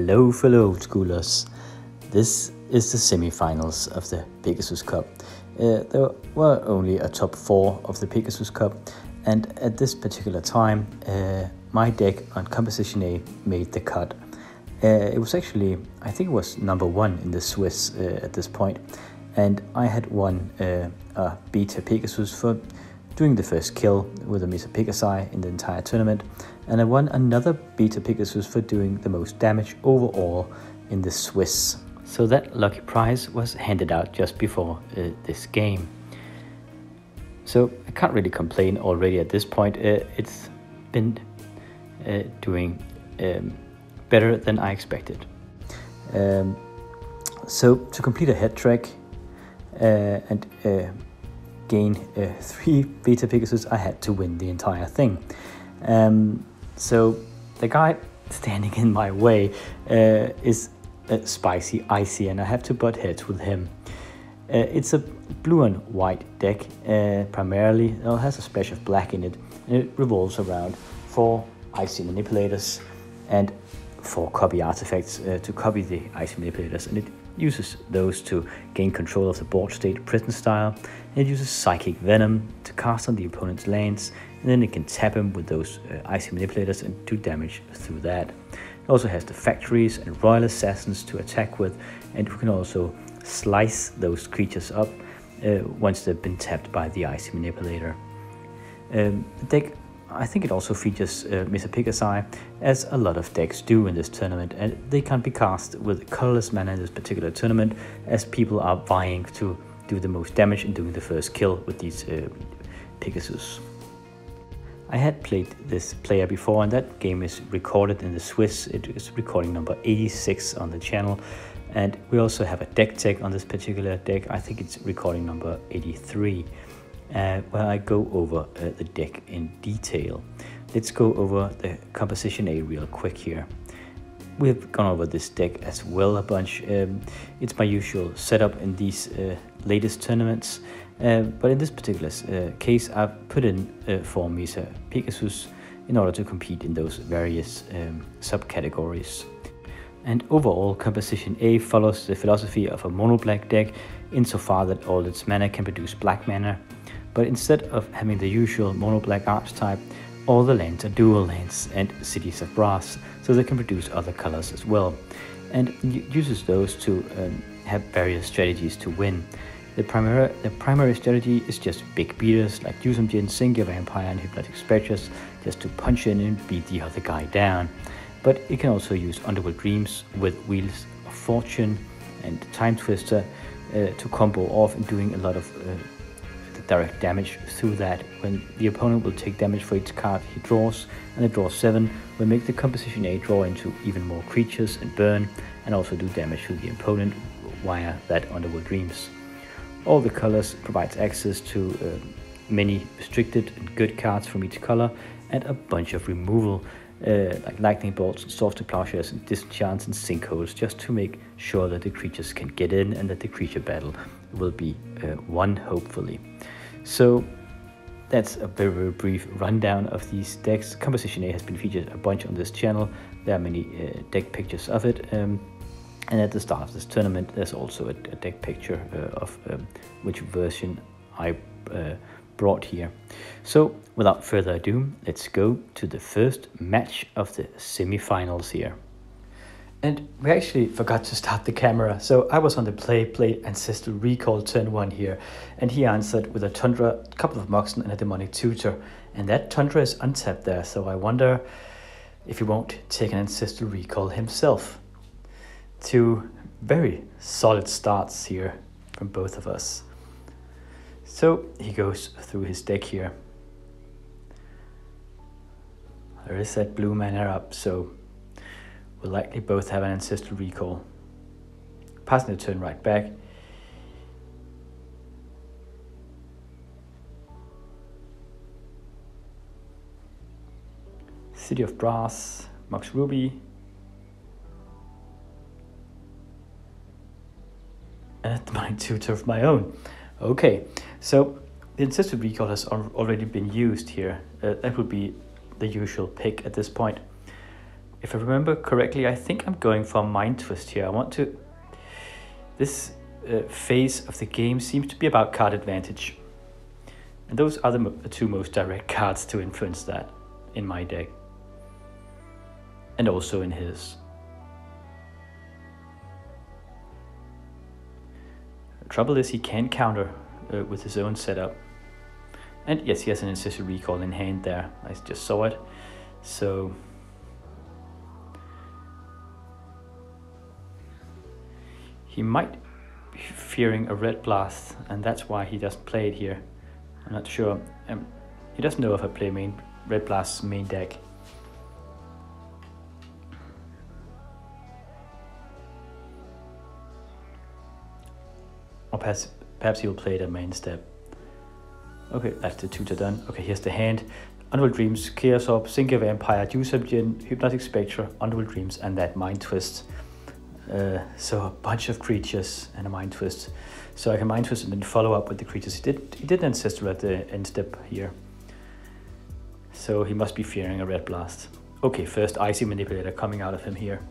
Hello fellow old schoolers, this is the semi-finals of the Pegasus Cup. There were only a top 4 of the Pegasus Cup, and at this particular time my deck on Composition A made the cut. It was actually, I think it was number 1 in the Swiss at this point, and I had won a Beta Pegasus for doing the first kill with a Mesa Pegasi in the entire tournament, and I won another Beta Pegasus for doing the most damage overall in the Swiss. So that lucky prize was handed out just before this game. So I can't really complain already at this point. It's been doing better than I expected. So to complete a head track and gain 3 Beta Pegasus, I had to win the entire thing. So the guy standing in my way is Spicy Icy, and I have to butt heads with him. It's a blue and white deck primarily. It has a splash of black in it, and it revolves around 4 Icy Manipulators and 4 copy artifacts to copy the Icy Manipulators, and it uses those to gain control of the board state prison style. And it uses Psychic Venom to cast on the opponent's lands, and then it can tap him with those Icy Manipulators and do damage through that. It also has the Factories and Royal Assassins to attack with, and we can also slice those creatures up once they've been tapped by the Icy Manipulator. The deck, I think it also features Mesa Pegasi, as a lot of decks do in this tournament, and they can't be cast with colorless mana in this particular tournament, as people are vying to do the most damage and doing the first kill with these Pegasus. I had played this player before, and that game is recorded in the Swiss. It is recording number 86 on the channel, and we also have a deck tech on this particular deck. I think it's recording number 83. Where I go over the deck in detail. Let's go over the Composition A real quick here. We've gone over this deck as well a bunch. It's my usual setup in these latest tournaments, but in this particular case I've put in 4 Mesa Pegasus in order to compete in those various subcategories. And overall, Composition A follows the philosophy of a mono-black deck insofar that all its mana can produce black mana. But instead of having the usual mono-black archetype, all the lands are dual lands and Cities of Brass, so they can produce other colors as well. And uses those to have various strategies to win. The primary strategy is just big beaters like Jusumjin, Singia Vampire and Hypnotic Spectres, just to punch in and beat the other guy down. But it can also use Underworld Dreams with Wheels of Fortune and Time Twister to combo off and doing a lot of direct damage through that, when the opponent will take damage for each card he draws, and the draw 7 will make the Composition A draw into even more creatures and burn, and also do damage to the opponent via that Underworld Dreams. All the colors provides access to many restricted and good cards from each color, and a bunch of removal like Lightning Bolts, Swords to Plowshares, and Disenchants and Sinkholes, just to make sure that the creatures can get in and that the creature battle will be won, hopefully. So that's a very, very brief rundown of these decks. Composition A has been featured a bunch on this channel. There are many deck pictures of it, and at the start of this tournament there's also a deck picture of which version I brought here. So without further ado, let's go to the first match of the semi-finals here. And we actually forgot to start the camera, so I was on the play Ancestral Recall turn 1 here, and he answered with a Tundra, a couple of Moxen and a Demonic Tutor, and that Tundra is untapped there, so I wonder if he won't take an Ancestral Recall himself. 2 very solid starts here from both of us. So he goes through his deck here. There is that blue mana up, so we'll likely both have an Ancestral Recall. Passing the turn right back. City of Brass, Mox Ruby. And a Demonic Tutor of my own. Okay, so the Ancestral Recall has already been used here. That would be the usual pick at this point. if I remember correctly, I think I'm going for Mind Twist here. I want to... This phase of the game seems to be about card advantage. And those are the two most direct cards to influence that in my deck. And also in his. The trouble is he can't counter with his own setup. And yes, he has an Ancestral Recall in hand there. I just saw it. So... he might be fearing a Red Blast, and that's why he doesn't play it here. I'm not sure. He doesn't know if I play Red Blast's main deck. Or perhaps he'll play it at main step. Okay, that's the tutor done. Okay, here's the hand. Underworld Dreams, Chaos Orb, Sinker Vampire, Dewsum, Hypnotic Spectre, Underworld Dreams, and that Mind Twist. So a bunch of creatures and a Mind Twist. So I can Mind Twist and then follow up with the creatures. He did Ancestral at the end step here. So he must be fearing a Red Blast. Okay, first Icy Manipulator coming out of him here.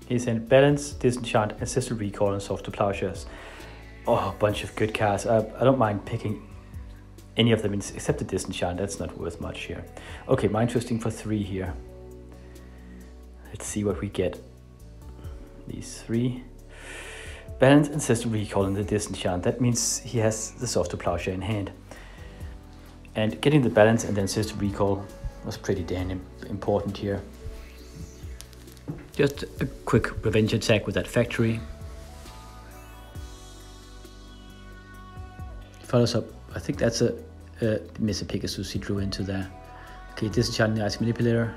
He's in Balance, Disenchant, Ancestral Recall, and Soft to Plowshares. Oh, a bunch of good cards. I don't mind picking any of them except the Disenchant. That's not worth much here. Okay, Mind Twisting for 3 here. Let's see what we get. These 3. Balance, Ancestral Recall, and the Disenchant. That means he has the Soft to Plowshare in hand. And getting the Balance and the Ancestral Recall was pretty damn important here. Just a quick revenge attack with that Factory. Follows up, I think that's a Mr. Pegasus he drew into there. Okay, Disenchanting the Ice Manipulator.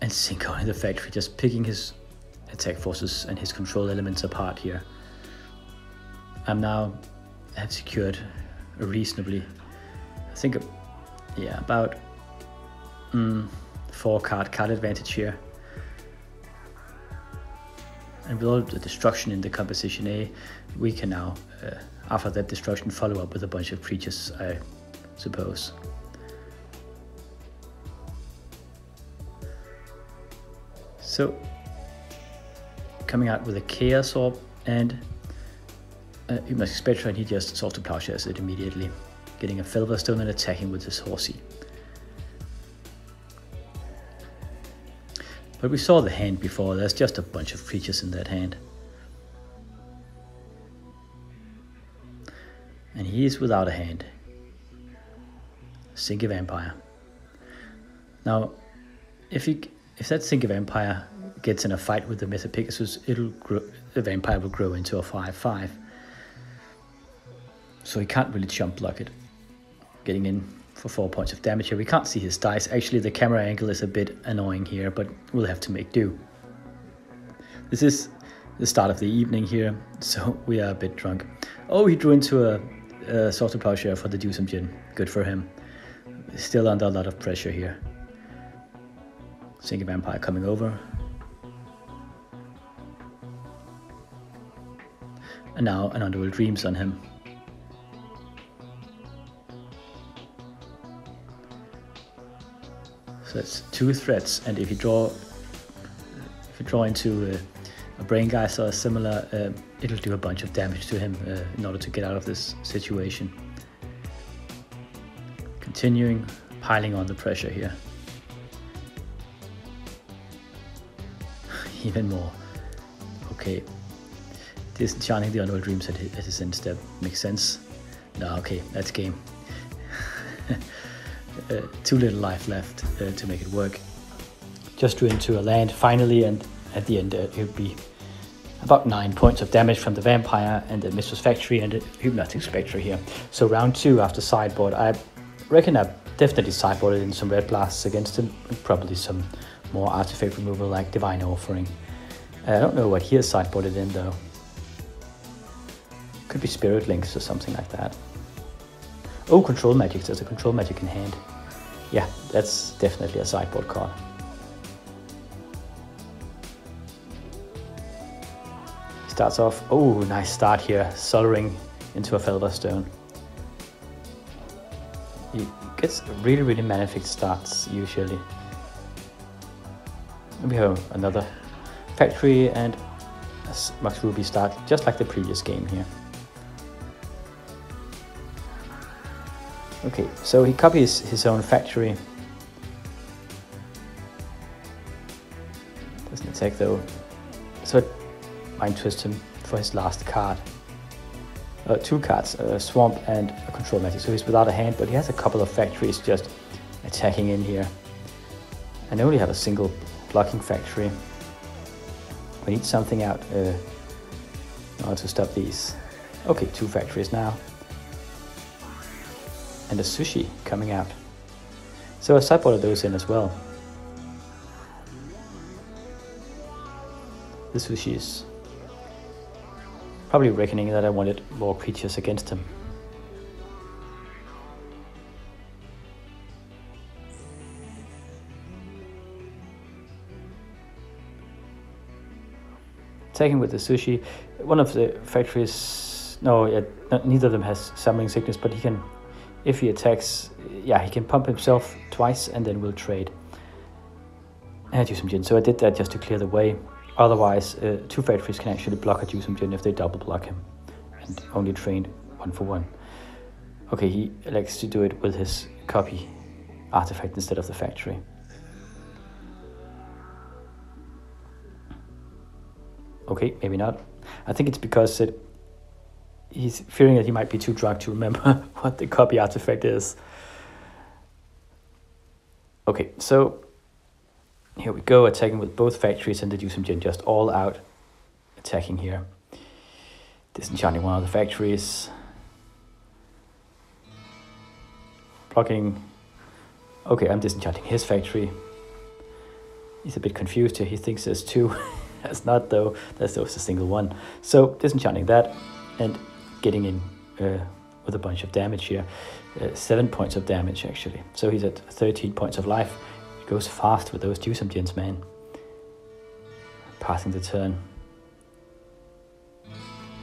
And Sink on the Factory, just picking his attack forces and his control elements apart here. I'm now have secured a reasonably, I think, yeah, about 4 card advantage here. And with all the destruction in the composition A, we can now, after that destruction, follow up with a bunch of creatures, I suppose. So, coming out with a Chaos Orb and Hypnotic Spectre, and he just Soft to Plowshares it immediately, getting a Felverstone and attacking with his Horsey. But we saw the hand before, there's just a bunch of creatures in that hand. And he is without a hand. Sinker Vampire. Now, if that Sinker Vampire gets in a fight with the Mr. Pegasus, the Vampire will grow into a 5/5. So he can't really jump block it. Getting in for 4 points of damage here. We can't see his dice. Actually, the camera angle is a bit annoying here, but we'll have to make do. This is the start of the evening here, so we are a bit drunk. Oh, he drew into a Soft to Plowshare for the Dewsum Gin. Good for him. Still under a lot of pressure here. Sinker Vampire coming over. And now an Underworld Dreams on him. So that's 2 threats, and if you draw into a Brain Geyser or similar, it'll do a bunch of damage to him in order to get out of this situation. Continuing, piling on the pressure here. Even more. Okay. Disenchanting the Underworld Dreams at his end step. Makes sense. No, okay, that's game. 2 little life left to make it work. Just drew into a land finally, and at the end it would be about 9 points of damage from the Vampire and the Mistress Factory and the Hypnotic Spectre here. So round 2 after sideboard, I reckon I've definitely sideboarded in some Red Blasts against him, and probably some more artifact removal like Divine Offering. I don't know what he has sideboarded in though. Could be Spirit Links or something like that. Oh, Control Magic. There's a Control Magic in hand. Yeah, that's definitely a sideboard card. Starts off, oh, nice start here, Sol Ring into a Felverstone. He gets really magnificent starts usually. We have another factory and a Max Ruby start, just like the previous game here. Okay, so he copies his own factory. Doesn't attack though. So Mind Twist him for his last card. Two cards, a Swamp and a Control Magic. So he's without a hand, but he has a couple of factories just attacking in here. And I only have a single blocking factory. We need something out in order to stop these. Okay, two factories now. And a Sushi coming out. So I sideboarded those in as well. The Sushi is probably reckoning that I wanted more creatures against him. Attacking with the Sushi. One of the factories, neither of them has Summoning Sickness, but he can, if he attacks, he can pump himself twice and then we'll trade. And I do some Jin, so I did that just to clear the way. Otherwise, two factories can actually block a Jusum Jin if they double block him and only train 1 for 1. Okay, he likes to do it with his copy artifact instead of the factory. Okay, maybe not. I think it's because he's fearing that he might be too drunk to remember what the copy artifact is. Okay, so here we go, attacking with both factories and the Jusum Jin, just all out attacking here. Disenchanting one of the factories. Blocking. Okay, I'm disenchanting his factory. He's a bit confused here, he thinks there's two. That's not though, that's just a single one. So disenchanting that and getting in with a bunch of damage here. 7 points of damage actually. So he's at 13 points of life. He goes fast with those Jusum Jins, man. Passing the turn.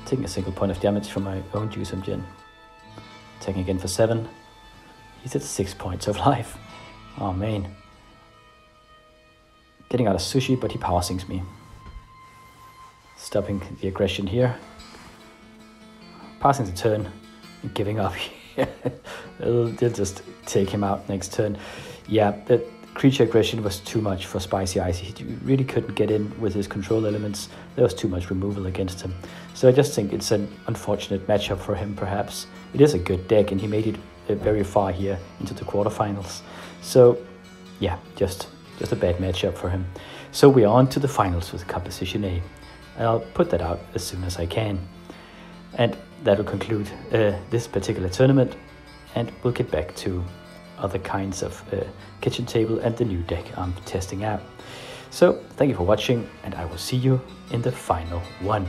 Taking a single point of damage from my own Jusum Jin. Attacking again for 7. He's at 6 points of life. Oh man. Getting out of Sushi, but he power sinks me. Stopping the aggression here. Passing the turn and giving up here. They'll just take him out next turn. Yeah, that creature aggression was too much for Spicy Ice. He really couldn't get in with his control elements. There was too much removal against him. So I just think it's an unfortunate matchup for him, perhaps. It is a good deck, and he made it very far here into the quarterfinals. So, yeah, just a bad matchup for him. So we're on to the finals with Composition A. And I'll put that out as soon as I can. And that will conclude this particular tournament. And we'll get back to other kinds of kitchen table and the new deck I'm testing out. So thank you for watching, and I will see you in the final one.